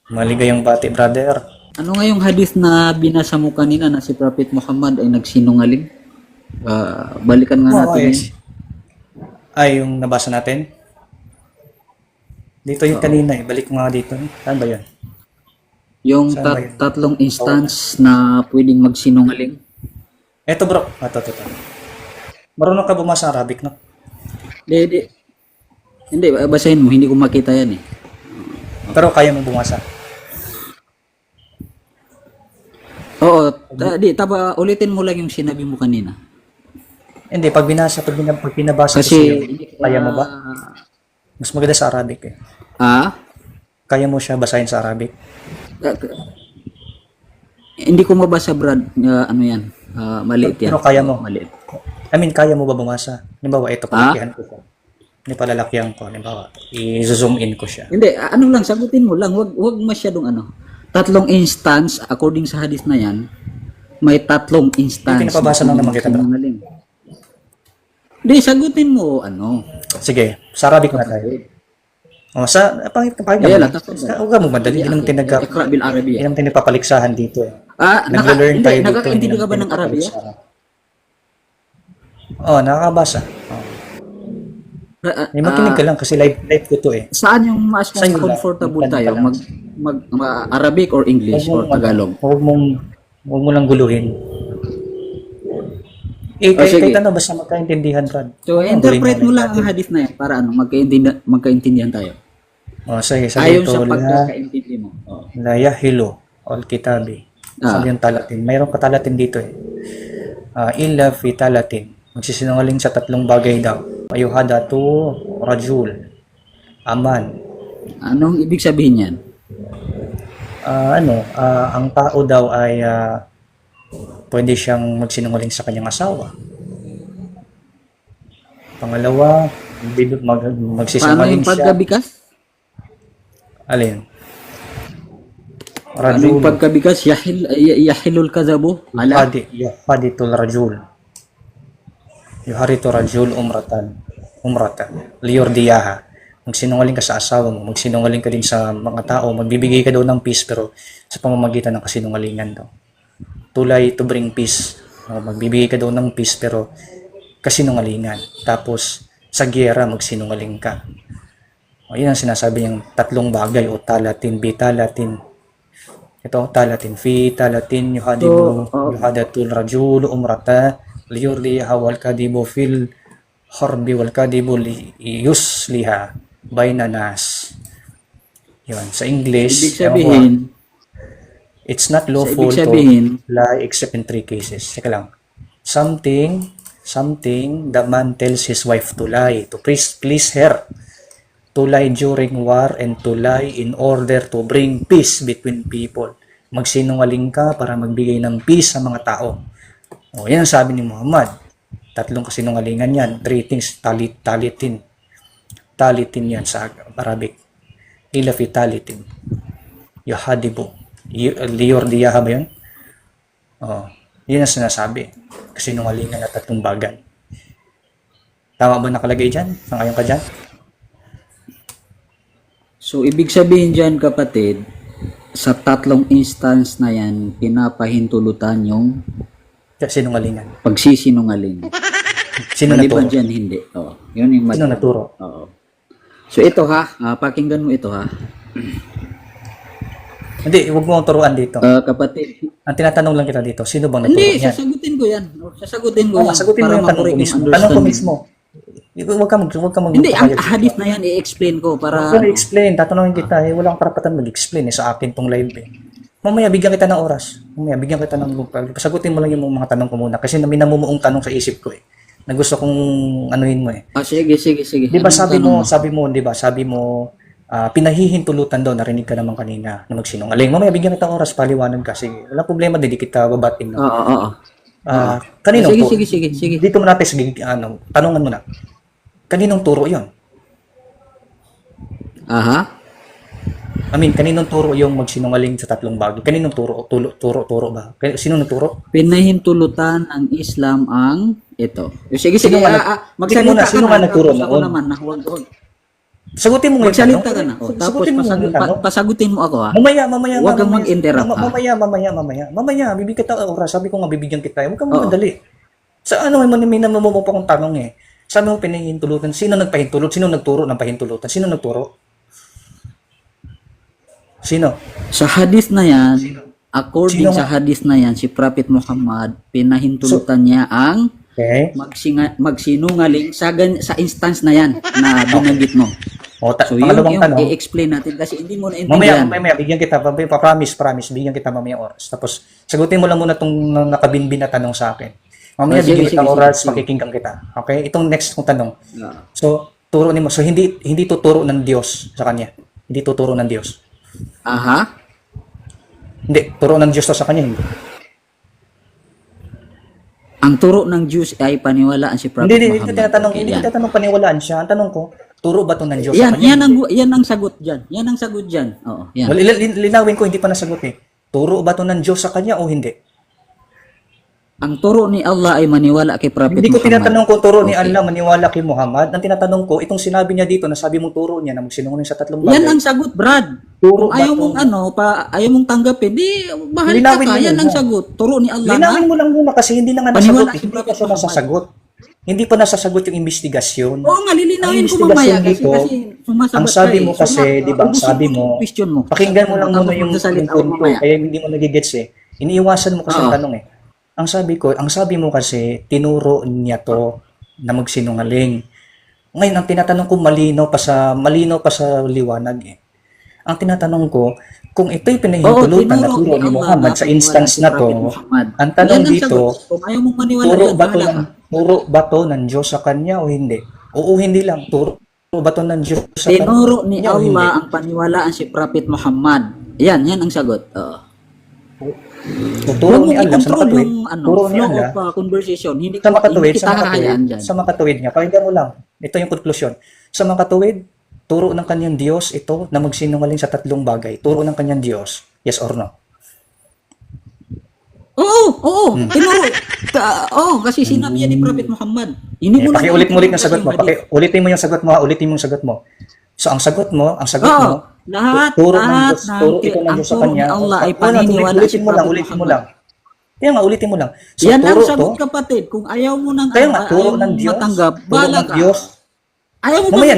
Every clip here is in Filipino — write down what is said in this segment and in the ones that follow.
Maligayang bati, brother. Ano nga yung hadith na binasa mo kanina na si Prophet Muhammad ay nagsinungaling? Balikan nga Oo, natin yun. ay, yung nabasa natin. Dito yung Oo. kanina eh. Balik mo nga dito. Saan ba yun? Yung Saan ba yun? tatlong instance na pwedeng magsinungaling. Eto bro. Ito. Marunong ka bumasa Arabic, no? Hindi. Hindi, basahin mo. Hindi ko makita yan eh. Pero kaya mo bumasa. Oo, ulitin mo lang yung sinabi mo kanina. Hindi, pag pinabasa ko Kasi, sa'yo, kaya mo ba? Mas maganda sa Arabic eh. Kaya mo siya basahin sa Arabic? Hindi ko mabasa, Brad. Ano yan? Maliit yan. Pero kaya mo? Maliit. I mean, kaya mo ba bumasa? Halimbawa, ito, palakihan ko siya. Hindi palalakyan ko. Halimbawa, i-zoom in ko siya. Hindi, ano lang, sagutin mo lang. Wag masyadong ano. Tatlong instance, according sa hadith na yan, may tatlong instance. Hindi, pinapabasa lang naman kita, bro. Sinungaling. Hindi, sagutin mo, ano. Sige, sa Arabic na tayo. O, pakinggan Ayan, mo. tatlong. Huwag ka mo madali. Yan ang Ikra bil Arabiya. yan ang tinapapaliksahan dito eh. Nagle-learn tayo dito. Nakakaintindi ka ba ng Arabiya? Oo, nakakabasa. Makinig ka lang kasi live ko to eh. Saan yung mas Sa'yo lang. comfortable Magkano tayo? ka lang. Arabic or English or Tagalog? Huwag mo lang guluhin. sige. Kahit ano, basta magkaintindihan, Brad. So, interpret mo lang ang hadith na yan para ano, magkaintindihan tayo. O, sige, Ayon sabi sa ito, pagkakaintindi mo. la yahilu al-kitabi. Sabi yung talatin. Mayroong katalatin dito eh. Illa fi talatin. Magsisinungaling sa tatlong bagay daw. Ayuhadatu rajul. Aman. Anong ibig sabihin yan? Ang tao daw ay pwede siyang magsinungaling sa kanyang asawa. Pangalawa, Paano magsisinungaling yung siya. pagkabikas? Alin? Ano yung pagkabikas? Yahilul kazabu? Ala? Yuhaditul rajul. Yuharitu rajul umratan. Liyurdiyaha. Magsinungaling ka sa asawa mo, magsinungaling ka din sa mga tao, magbibigay ka daw ng peace pero sa pamamagitan ng kasinungalingan daw. Tulay to bring peace. Magbibigay ka daw ng peace pero kasinungalingan. Tapos sa giyera magsinungaling ka. Yan ang sinasabi niyang tatlong bagay o talatin, bitalatin. Ito, talatin, fi talatin, yuhadatul rajul umrata, liyurliha wal kadibu fil harbi wal kadibu yusliha bayna nas. Yun, sa English, Ibig sabihin, it's not lawful to lie except in 3 cases. Teka lang. Something the man tells his wife to lie, to please her. To lie during war and to lie in order to bring peace between people. Magsinungaling ka para magbigay ng peace sa mga tao. O, yan ang sabi ni Muhammad. Tatlong kasinungalingan yan. 3 things, talitin. Talitin yan sa Arabic. Ila fi talitin. Yuhadibu. Liyurdiyaha ba yun? O, yun ang sinasabi. Kasinungalingan na tatlong bagay. Tama ba nakalagay dyan? Sangayon ka dyan? so ibig sabihin dyan kapatid, sa tatlong instance na yan, pinapahintulutan yung Sinungalingan. pagsisinungaling. Sino Maliban naturo? dyan, hindi. Oo. Yun yung Sino naturo? Oo. So ito ha, pakinggan mo ito ha. Hindi, huwag mo akong turuan dito. Kapatid, Ang tinatanong lang kita dito, sino bang naturo hindi, niyan? sasagutin ko yan. Sasagutin ko yan. Sagutin mo para yung tanong ko makorek mismo. yung Tanong ko understanding. mismo. Huwag ka Hindi, ang magpapayag. hadith na yan, i-explain ko para... Huwag ka explain tatanungin kita. Wala kang karapatan mag-explain sa akin tong live eh. Mamaya, bigyan kita ng oras. Mamaya, bigyan kita ng... Sagutin mo lang yung mga tanong ko muna. Kasi may namumuong tanong sa isip ko eh. Na gusto kong anuhin mo eh. sige. Di ba Anong sabi mo, pinahihintulutan daw, narinig ka naman kanina na magsinungaling. Mamaya, bigyan kita ng oras, paliwanag ka. Sige, wala problema, di kita babatin. No? Oo. Kaninong turo? Sige. Dito mo natin, tanungan mo na. Kaninong turo yon? Aha. Kaninong turo yung magsinungaling sa tatlong bagay? Kaninong turo ba? Sino nagturo? Pinahintulutan ang Islam ang... Ito. Sige. Sino nga Magsalita ka nagturo na. noon? Ako naman. Huwag. Sagutin mo ngayon. Magsalita ka na. O, tapos Sagutin mo ngayon. pasagutin mo ako ha. Mamaya. Huwag kang mag-interrupt, ha? Mamaya, bibigyan kita oras. Sabi ko nga, bibigyan kita. Huwag kang Oo. madali. Sa ano, may namumumo pa kong tanong eh. Sabi mo, pinahintulutan. Sino nagpahintulot? Sino nagturo ng pahintulutan? Sino nagturo? Sino? Sa hadith na yan, according Sino sa hadith na yan, si Prophet Muhammad, pinahintulutan niya ang Okay. magsinungaling sa instance na yan na binanggit mo. O, So yun pangalawang yung tanong. i-explain natin kasi hindi mo naintindihan. Mamaya, bigyan kita. Promise, bigyan kita mamaya oras. Tapos, sagutin mo lang muna itong nakabinbin na tanong sa akin. Mamaya, Sige, bigyan kita sige, oras, sige. pakikinggan kita. Okay? Itong next kong tanong. Ah. So, turo ni mo. So, hindi tuturo ng Diyos sa kanya. Hindi tuturo ng Diyos. Aha. Hindi, turo ng Diyos to sa kanya. Hindi. Ang turo ng Diyos ay paniwalaan si Prophet Hindi Muhammad. tinatanong, Okay, hindi yan. tinatanong paniwalaan siya. Ang tanong ko, turo ba to ng Diyos sa Yan, kanya? yan ang sagot diyan. Yan ang sagot diyan. Oo, yan. Well, linawin ko, hindi pa nasagot eh. Turo ba to ng Diyos sa kanya o hindi? Ang turo ni Allah ay maniwala kay Prophet Hindi ko Muhammad. tinatanong kung turo ni Okay. Allah maniwala kay Muhammad. Ang tinatanong ko, itong sinabi niya dito, nasabi mong turo niya na magsinungaling sa tatlong bagay. Yan ang sagot, Brad. Turo Kung ba ayaw to? mong ayaw mong tanggapin, di bahal Linawin ka. mo Yan yun, ang ha? sagot. Turo ni Allah na. Linawin mo lang muna kasi hindi na nga Paniwala nasagot. si Hindi Prophet pa siya Muhammad. nasasagot. Hindi pa nasasagot yung investigasyon. Oo nga, lilinawin Ang ko mamaya kasi, dito, sumasagot ang sabi ka mo eh. kasi, di ba, ang ubusin sabi mo mo, yung question mo. pakinggan mo lang Tapos muna yung magsasalita ako punto, mamaya. kaya hindi mo nagigets eh. Iniiwasan mo kasi ang Oo. tanong eh. Ang sabi mo kasi, tinuro niya to na magsinungaling. Ngayon, ang tinatanong ko, malinaw pa sa liwanag eh. Ang tinatanong ko, kung ito'y pinahintulutan na turo ni Muhammad sa instance na to, ang tanong dito, kung ayaw mong maniwala, turo yan, ba to bahala ng, ka. turo ba to ng Diyos sa kanya o hindi? Oo, hindi lang. Turo ba to ng Diyos sa kanya? Tinuro ni o hindi? Allah ang paniwalaan si Prophet Muhammad. Yan ang sagot. Oo. Turo Huwag ni mong Allah sa i-control makatuwid. yung Turo ni flow Allah. of conversation. Hindi Sa makatuwid, kita hahayaan dyan. sa makatuwid niya. Pakinggan mo lang. Ito yung konklusyon. Sa makatuwid, turo ng kanyang Diyos ito na magsinungaling sa tatlong bagay. Turo ng kanyang Diyos. Yes or no? Oo. Tinuro. Kasi sinabi yan ni Prophet Muhammad. Hindi mo lang Pakiulit mo ulit yung sagot mo. hadith. Ulitin mo yung sagot mo. Ulitin mo yung sagot mo. So, ang sagot mo, Oo. Lahat turo ng ng Diyos, turo ito ng ang Diyos sa turo ni kanya. Allah ay Wala, paniniwala si ulitin mo lang, Prophet ulitin mo Muhammad. lang. Kaya nga, ulitin mo lang. So, Yan ang turo sagot, to, kapatid. Kung ayaw mo nang kaya nga, turo ayaw ng mong Diyos. matanggap, Turo bala ng ka. Diyos. Ayaw mo Mamaya,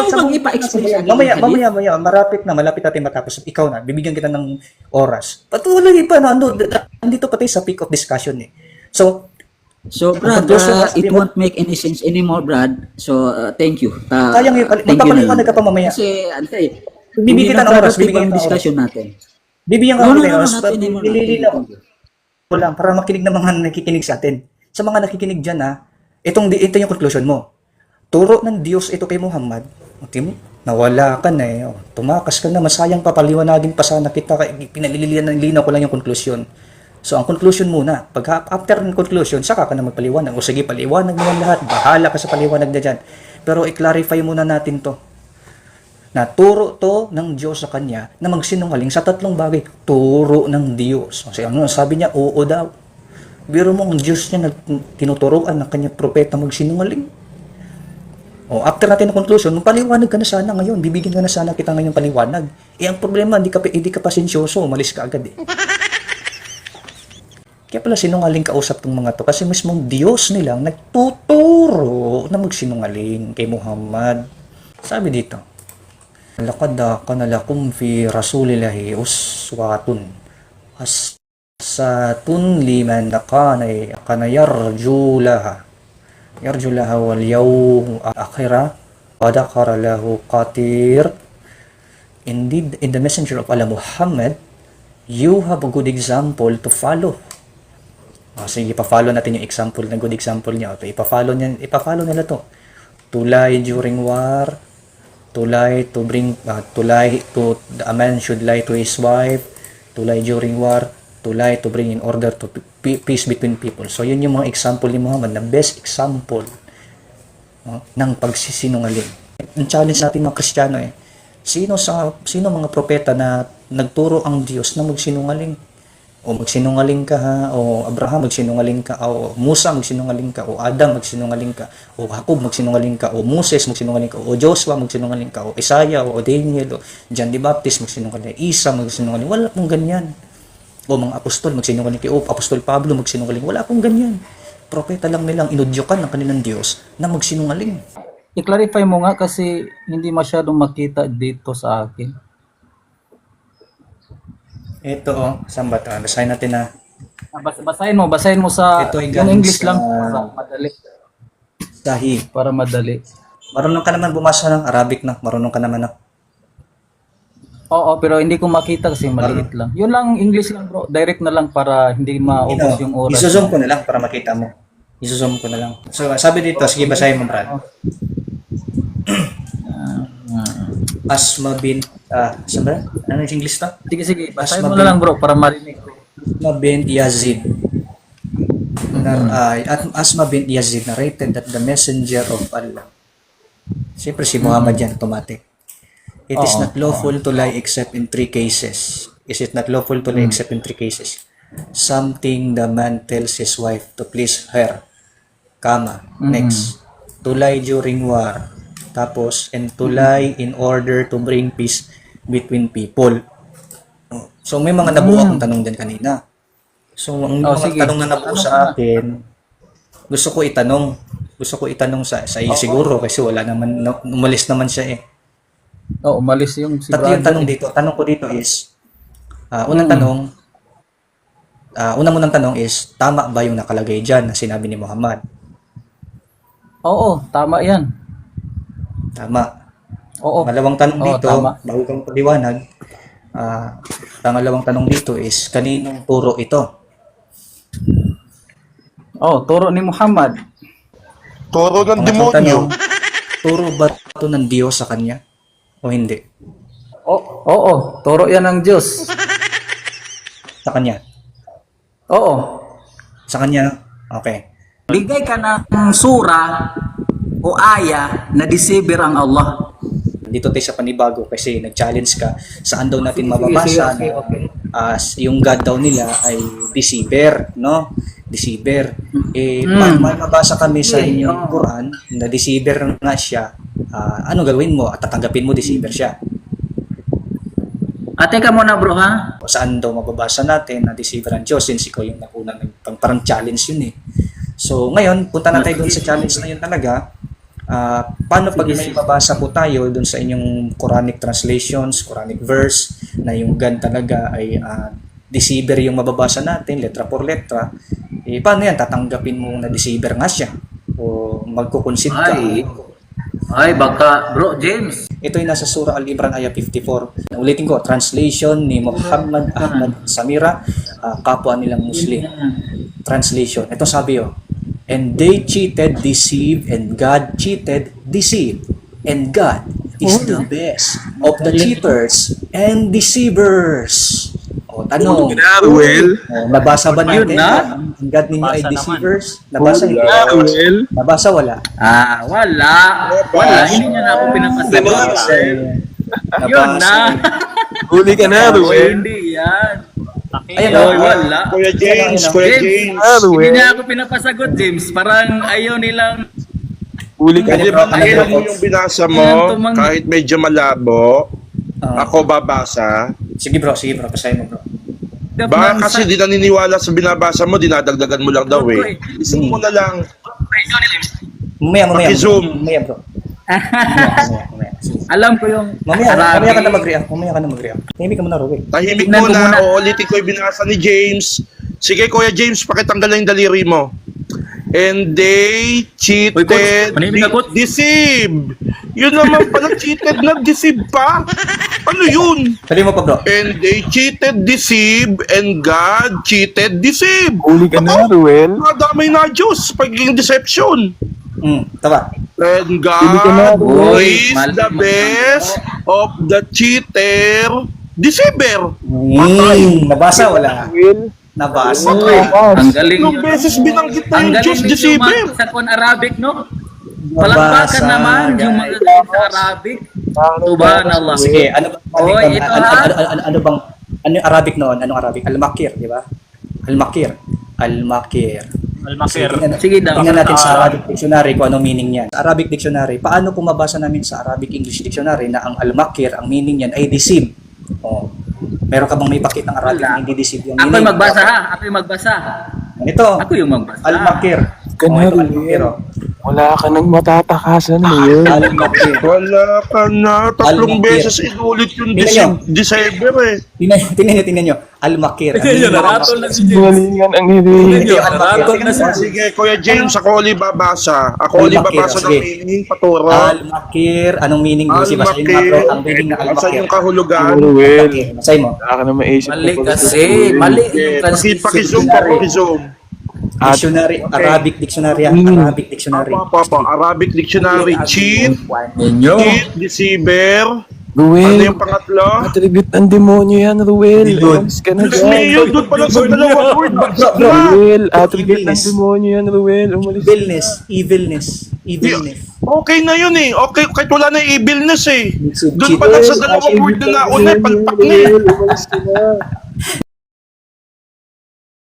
bang ipa-explain sa akin? Mamaya, malapit natin matapos. Ikaw na, bibigyan kita ng oras. Patuloy pa, nandito pati sa peak of discussion eh. So, So, Brad, it won't make any sense anymore, Brad. So, thank you. Kaya nga, Thank you na magpapaliwanag lang. ka pa mamaya. Kasi, antay, Bibigyan kita ng oras, bibigyan kita ng oras. discussion natin. Bibigyan ka No, ng oras, not anymore. nililinaw ko lang para makinig ng mga nakikinig sa atin. Sa mga nakikinig dyan ito yung conclusion mo. Turo ng Diyos ito kay Muhammad. Okay, nawala ka na eh. Tumakas ka na, masayang papaliwanagin pa sana kita. Pinalilinaw ko lang yung conclusion. So, ang conclusion muna. After ng conclusion, saka ka na magpaliwanag. O sige, paliwanag mo yan lahat. Bahala ka sa paliwanag na dyan. Pero i-clarify muna natin to. Na turo to ng Diyos sa kanya na magsinungaling sa tatlong bagay. Turo ng Diyos. Kasi ano, sabi niya, oo daw. Biro mo, ang Diyos niya tinuturoan ng kanyang propeta magsinungaling. O, after natin ng conclusion, paliwanag ka na sana ngayon. Bibigyan ka na sana kita ngayon paliwanag. Ang problema, hindi ka pasensyoso. Umalis ka agad eh. Kaya pala sinungaling kausap ng mga to kasi mismong Diyos nilang nagtuturo na magsinungaling kay Muhammad. Sabi dito, laqad kana lakum fi rasulillahi uswatun hasanatun liman kana yarju laha wal yawm akhirah wa dhakara lahu qatir. Indeed, in the messenger of Allah Muhammad, you have a good example to follow. Sige, ipa-follow natin yung example, na good example niya. Ipa-follow nila to. To lie during war, a man should lie to his wife, to lie during war, to lie to bring in order to peace between people. So, yun yung mga example ni Muhammad, na best example ng pagsisinungaling. Ang challenge natin mga Kristiyano Sino mga propeta na nagturo ang Diyos na magsinungaling? O magsinungaling ka ha, o Abraham magsinungaling ka, o Musa magsinungaling ka, o Adam magsinungaling ka, o Jacob magsinungaling ka, o Moses magsinungaling ka, o Joshua magsinungaling ka, o Isaiah, o Daniel, o John the Baptist magsinungaling, Isa magsinungaling. Wala pong ganyan. O mga apostol magsinungaling kayo, o Apostol Pablo magsinungaling. Wala pong ganyan. Propeta lang nilang inudyukan ng kanilang Diyos na magsinungaling. I-clarify mo nga kasi hindi masyadong makita dito sa akin. Ito, saan ba ito? Basahin natin na. Basahin mo sa Ito ay yung galing English sa- lang para madali. Sahih. Para madali. Marunong ka naman bumasa ng Arabic na. Marunong ka naman na. Oo, pero hindi ko makita kasi maliit lang. Yun lang, English lang bro. Direct na lang para hindi maubos yung oras. Iso-zoom ko na lang para makita mo. Iso-zoom ko na lang. So, sabi dito, sige basahin mo, Brad. Asma bin, saan ba? Ano yung English to? Sige, basahin Asma mo na lang bro para marinig ko. Asma bin Yazid. Asma bin Yazid narrated that the messenger of Allah. Siyempre si Muhammad yan, automatic. It is not lawful to lie except in 3 cases. Is it not lawful to lie except in 3 cases? Something the man tells his wife to please her. Next. To lie during war. Tapos, and to lie in order to bring peace between people. So, may mga nabuo akong tanong dyan kanina. So, ang mga sige. tanong na nabuo sa akin, gusto ko itanong sa iyo siguro kasi wala naman, umalis naman siya eh. Umalis yung si Tatlo yung tanong dito. Tanong ko dito is, unang tanong is, tama ba yung nakalagay dyan na sinabi ni Muhammad? Oo, tama yan. Tama. Oo. Pangalawang tanong dito, tama. bago kang paliwanag, pangalawang tanong dito is, kaninong turo ito? Turo ni Muhammad. Toro ng Pangatlong tanong, demonyo. turo ba ito ng Diyos sa kanya? O hindi? Oo, turo yan ng Diyos. Sa kanya? Oo. Sa kanya? Okay. Bigay ka ng sura o aya na deceiver ang Allah. Dito tayo sa panibago kasi nag-challenge ka saan daw natin mababasa Sige. na yung God daw nila ay deceiver, no? Deceiver. May mabasa kami sa inyong Quran na deceiver nga siya. Ano gagawin mo? At tatanggapin mo deceiver siya. Teka muna bro ha. O saan daw mababasa natin na deceiver ang Diyos since ikaw yung nakunang parang challenge yun eh. So ngayon, punta na tayo dun sa challenge na yun talaga. Paano pag may mabasa po tayo dun sa inyong Quranic translations, Quranic verse, na yung God talaga ay deceiver yung mababasa natin, letra por letra, paano yan? Tatanggapin mo na deceiver nga siya? O magkukonsid ka? Ay, baka bro, James. Ito yung nasa Surah Al-Imran ayah 54. Ulitin ko, translation ni Muhammad Ahmad Samira, kapwa nilang Muslim. Translation. Ito sabi and they cheated, deceived, and God cheated, deceived. And God is the best of the cheaters and deceivers. Tanong. Nabasa ba natin? Ang God ninyo ay deceivers? Nabasa niyo? Nabasa wala? Wala. Hindi niya na ako pinapasagot. Yun na. Huli ka na, Ruel. Hindi yan. Ayun, Wala. Kuya James. Hindi niya ako pinapasagot, James. Parang ayaw nilang... Huli ka Pwede na. ba? Yung binasa mo, kahit medyo malabo, ako babasa. Sige bro, basahin mo bro. Baka kasi di naniniwala sa binabasa mo, dinadagdagan mo lang daw eh. Isip mo na lang. Mamaya. Paki-zoom. Mamaya bro. Mamaya. Alam ko yung Mamaya ka na mag-react. Tahimik ka muna, Rowe. Tahimik muna, uulitin ko yung binasa ni James. Sige, Kuya James, pakitanggal na yung daliri mo. And they cheated, deceive. Yun naman pala, cheated na deceive pa. Ano yun? Sabi mo pa, bro. And they cheated, deceive, and God cheated, deceive. Huli ka na, Ruel. Madamay na Diyos, pagiging deception. Tama. And Huli ka na, God is the best of the cheater, deceiver. Nabasa wala? Ruel. Nabasa. ang galing Ilang beses binanggit na yung Diyos, deceiver. sa Arabic, no? Palakpakan naman yung mga galing sa Arabic. Subhanallah. Sige, ano bang Ano yung Arabic noon? Anong Arabic? Al-Makir, di ba? Al-Makir. Al-Makir. Al-Makir. Sige daw. Tingnan natin sa Arabic Dictionary kung anong meaning niyan. Sa Arabic Dictionary, paano kung mabasa namin sa Arabic English Dictionary na ang al-makir, ang meaning niyan ay deceive. Oh. Meron ka bang may pakit ng Arabic na hindi deceive yung Ako meaning? yung magbasa ha. Ako yung magbasa. Ito, Ako yung magbasa. al-makir. Ganun, ito al-makir. Oh. Wala ka nang matatakasan, Will. Al-makir. Wala ka na. Tatlong Al-Makir. beses inulit yung Tingnan December eh. Tingnan nyo. Al-makir. Ang meaning ng Naratol na al-makir. si James. Sinungalingan ang Tingnan hindi. nyo, Yung al-makir. naratol na Tingnan si mo. Sige, Kuya James, ako ulit babasa. Ako ulit Al-Makir, babasa ng sige. meaning, paturo. Al-makir. Anong meaning doon? Basahin mo Al-Makir. bro. Ang meaning ng Asan al-makir. yung kahulugan? Will. Okay, basahin mo. Wala ka na maisip. Mali kung kasi. Will. Mali Okay, yung translation. Paki-zoom po, paki-zoom. Dictionary, Arabic Dictionary. Arabic Dictionary. Papa, Arabic Dictionary. Cheat, Ninyo. deceiver. Ano Ruel, yung pangatlo? attribute ng demonyo yan, Ruel. Demon. Umalis ka na Diyos dyan. niyo, doon pa lang sa dalawang word. Ruel, attribute ng Evilness. demonyo yan, Ruel. Umalis ka. Evilness. Okay na yun eh. Okay, kahit wala na yung evilness eh. Doon Cheat. pa lang sa dalawang word na nauna, palpak na eh. Ruel, umalis ka na.